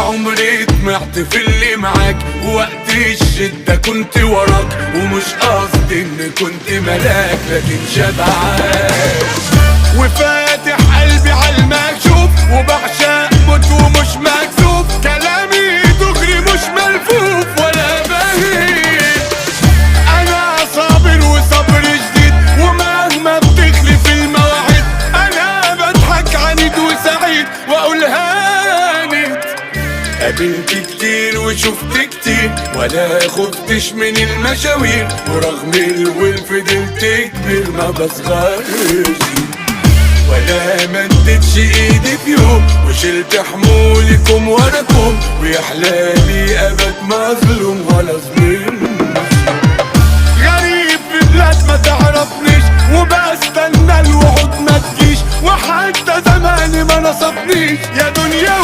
عمري طمعت في اللي معاك، ووقت الشدة كنت وراك، ومش قصدي اني كنت ملاك لكن شبعان. وفاتح قلبي عالمكشوف وبعشق موت ومش مكسوف، كلامي دغري مش ملفوف ولا بهيج. انا صابر وصبر جديد، ومهما بتخلف المواعيد انا بضحك عنيد وسعيد واقول هانت. قابلت كتير وشفت كتير ولا خفتش من المشاوير، ورغم الول فضلت كبير ما بصغرش، ولا مدتش ايدي في يوم وشلت حمولكم وراكم، ويا حلالي ابد مظلوم ولا ظلم. غريب في بلاد ما تعرفنيش وبستنى الوعود ما تجيش، وحتى زماني ما نصفنيش يا دنيا.